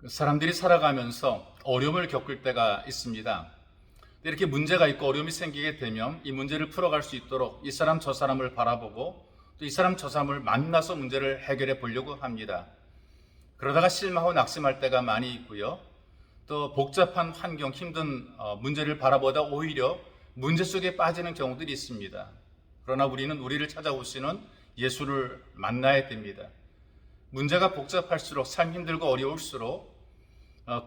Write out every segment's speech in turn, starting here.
사람들이 살아가면서 어려움을 겪을 때가 있습니다. 이렇게 문제가 있고 어려움이 생기게 되면 이 문제를 풀어갈 수 있도록 이 사람 저 사람을 바라보고 또 이 사람 저 사람을 만나서 문제를 해결해 보려고 합니다. 그러다가 실망하고 낙심할 때가 많이 있고요. 또 복잡한 환경, 힘든 문제를 바라보다 오히려 문제 속에 빠지는 경우들이 있습니다. 그러나 우리는 우리를 찾아오시는 예수를 만나야 됩니다. 문제가 복잡할수록 삶 힘들고 어려울수록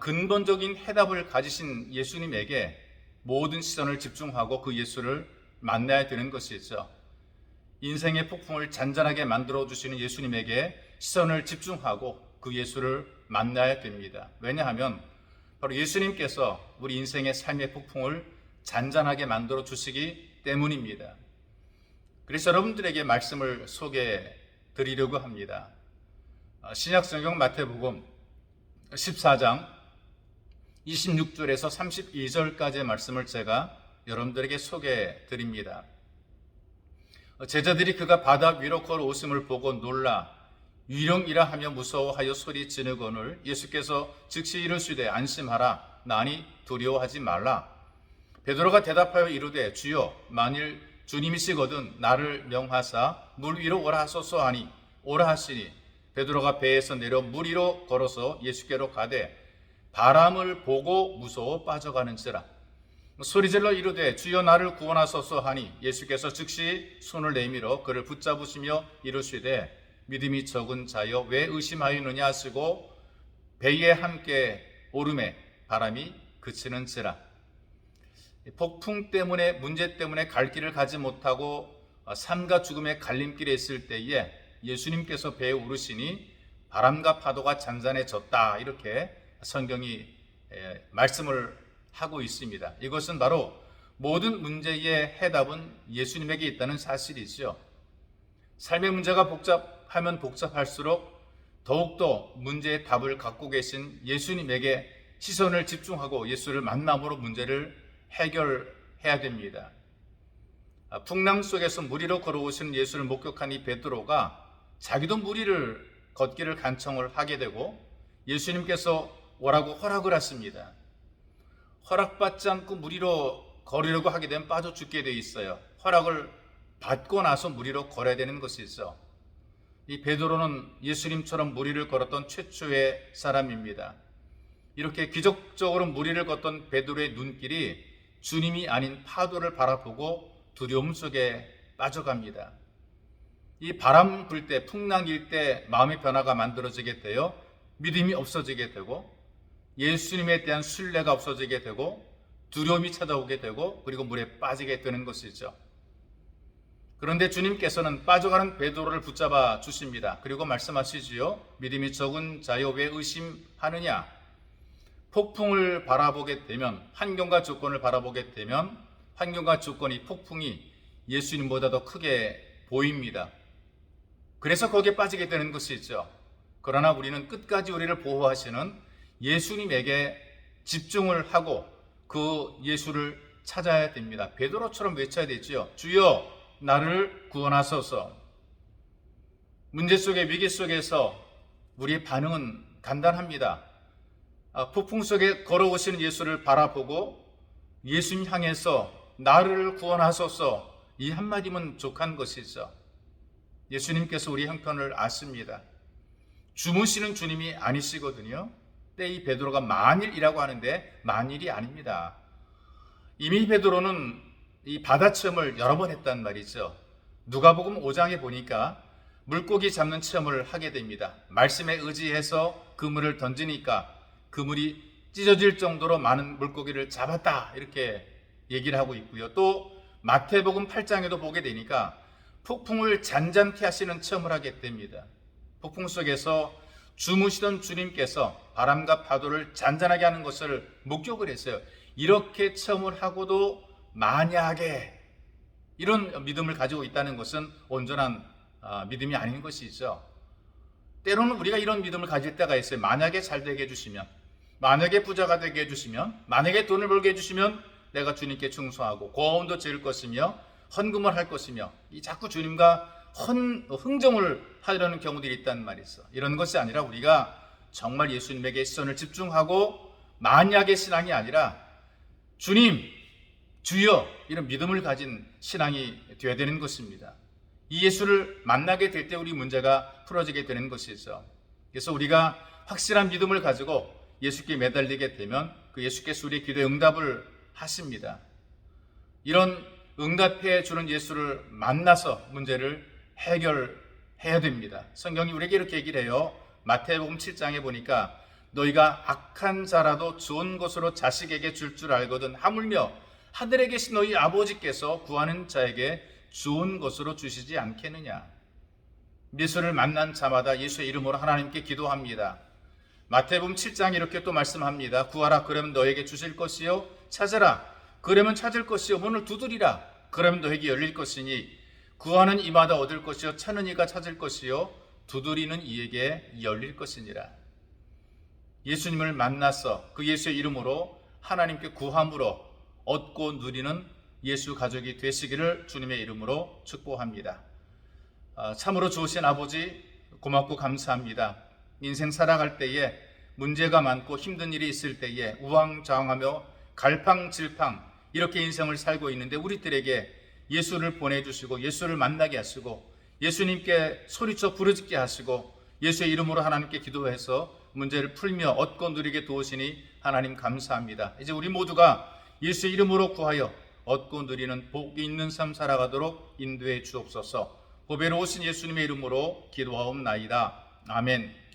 근본적인 해답을 가지신 예수님에게 모든 시선을 집중하고 그 예수를 만나야 되는 것이죠. 인생의 폭풍을 잔잔하게 만들어주시는 예수님에게 시선을 집중하고 그 예수를 만나야 됩니다. 왜냐하면 바로 예수님께서 우리 인생의 삶의 폭풍을 잔잔하게 만들어 주시기 때문입니다. 그래서 여러분들에게 말씀을 소개해 드리려고 합니다. 신약성경 마태복음 14장 26절에서 32절까지의 말씀을 제가 여러분들에게 소개해 드립니다. 제자들이 그가 바다 위로 걸어오심을 보고 놀라 위령이라 하며 무서워하여 소리 지르거늘 예수께서 즉시 이르시되 안심하라 나니 두려워하지 말라. 베드로가 대답하여 이르되 주여 만일 주님이시거든 나를 명하사 물 위로 오라 하소서 하니 오라 하시니 베드로가 배에서 내려 물 위로 걸어서 예수께로 가되 바람을 보고 무서워 빠져가는지라. 소리질러 이르되 주여 나를 구원하소서 하니 예수께서 즉시 손을 내밀어 그를 붙잡으시며 이르시되 믿음이 적은 자여 왜 의심하였느냐 하시고 배에 함께 오름에 바람이 그치는지라. 폭풍 때문에 문제 때문에 갈 길을 가지 못하고 삶과 죽음의 갈림길에 있을 때에 예수님께서 배에 오르시니 바람과 파도가 잔잔해졌다 이렇게 성경이 말씀을 하고 있습니다. 이것은 바로 모든 문제의 해답은 예수님에게 있다는 사실이죠. 삶의 문제가 복잡하면 복잡할수록 더욱더 문제의 답을 갖고 계신 예수님에게 시선을 집중하고 예수를 만남으로 문제를 해결해야 됩니다. 풍랑 속에서 물 위로 걸어오시는 예수를 목격한 이 베드로가 자기도 물 위를 걷기를 간청을 하게 되고 예수님께서 오라고 허락을 하십니다. 허락받지 않고 물 위로 걸으려고 하게 되면 빠져 죽게 돼 있어요. 허락을 받고 나서 물 위로 걸어야 되는 것이죠. 이 베드로는 예수님처럼 물 위를 걸었던 최초의 사람입니다. 이렇게 기적적으로 물 위를 걷던 베드로의 눈길이 주님이 아닌 파도를 바라보고 두려움 속에 빠져갑니다. 이 바람 불 때, 풍랑일 때 마음의 변화가 만들어지게 되어 믿음이 없어지게 되고 예수님에 대한 신뢰가 없어지게 되고 두려움이 찾아오게 되고 그리고 물에 빠지게 되는 것이죠. 그런데 주님께서는 빠져가는 베드로를 붙잡아 주십니다. 그리고 말씀하시지요. 믿음이 적은 자여 왜 의심하느냐. 폭풍을 바라보게 되면 환경과 조건을 바라보게 되면 환경과 조건이 폭풍이 예수님보다 더 크게 보입니다. 그래서 거기에 빠지게 되는 것이죠. 그러나 우리는 끝까지 우리를 보호하시는 예수님에게 집중을 하고 그 예수를 찾아야 됩니다. 베드로처럼 외쳐야 되지요. 주여 나를 구원하소서. 문제 속에 위기 속에서 우리의 반응은 간단합니다. 폭풍 속에 걸어오시는 예수를 바라보고 예수님 향해서 나를 구원하소서 이 한마디면 족한 것이죠. 예수님께서 우리 형편을 아십니다. 주무시는 주님이 아니시거든요. 근데 이 베드로가 만일이라고 하는데 만일이 아닙니다. 이미 베드로는 이 바다 체험을 여러 번 했단 말이죠. 누가복음 5장에 보니까 물고기 잡는 체험을 하게 됩니다. 말씀에 의지해서 그물을 던지니까 그물이 찢어질 정도로 많은 물고기를 잡았다 이렇게 얘기를 하고 있고요. 또 마태복음 8장에도 보게 되니까 폭풍을 잔잔케 하시는 체험을 하게 됩니다. 폭풍 속에서 주무시던 주님께서 바람과 파도를 잔잔하게 하는 것을 목격을 했어요. 이렇게 체험을 하고도 만약에 이런 믿음을 가지고 있다는 것은 온전한 믿음이 아닌 것이죠. 때로는 우리가 이런 믿음을 가질 때가 있어요. 만약에 잘 되게 해주시면, 만약에 부자가 되게 해주시면, 만약에 돈을 벌게 해주시면 내가 주님께 충성하고 고아원도 지을 것이며 헌금을 할 것이며 이 자꾸 주님과 흥정을 하려는 경우들이 있단 말이죠. 이런 것이 아니라 우리가 정말 예수님에게 시선을 집중하고 만약의 신앙이 아니라 주님, 주여 이런 믿음을 가진 신앙이 되어야 되는 것입니다. 이 예수를 만나게 될 때 우리 문제가 풀어지게 되는 것이죠. 그래서 우리가 확실한 믿음을 가지고 예수께 매달리게 되면 그 예수께서 우리의 기도에 응답을 하십니다. 이런 응답해 주는 예수를 만나서 문제를 해결해야 됩니다. 성경이 우리에게 이렇게 얘기를 해요. 마태복음 7장에 보니까 너희가 악한 자라도 좋은 것으로 자식에게 줄 줄 알거든 하물며 하늘에 계신 너희 아버지께서 구하는 자에게 좋은 것으로 주시지 않겠느냐. 예수를 만난 자마다 예수의 이름으로 하나님께 기도합니다. 마태복음 7장 이렇게 또 말씀합니다. 구하라 그러면 너에게 주실 것이요 찾으라 그러면 찾을 것이요 문을 두드리라 그러면 너에게 열릴 것이니 구하는 이마다 얻을 것이요 찾는 이가 찾을 것이요 두드리는 이에게 열릴 것이니라. 예수님을 만나서 그 예수의 이름으로 하나님께 구함으로 얻고 누리는 예수 가족이 되시기를 주님의 이름으로 축복합니다. 참으로 좋으신 아버지 고맙고 감사합니다. 인생 살아갈 때에 문제가 많고 힘든 일이 있을 때에 우왕좌왕하며 갈팡질팡 이렇게 인생을 살고 있는데 우리들에게 예수를 보내주시고 예수를 만나게 하시고 예수님께 소리쳐 부르짖게 하시고 예수의 이름으로 하나님께 기도해서 문제를 풀며 얻고 누리게 도우시니 하나님 감사합니다. 이제 우리 모두가 예수의 이름으로 구하여 얻고 누리는 복이 있는 삶 살아가도록 인도해 주옵소서. 보배로 오신 예수님의 이름으로 기도하옵나이다. 아멘.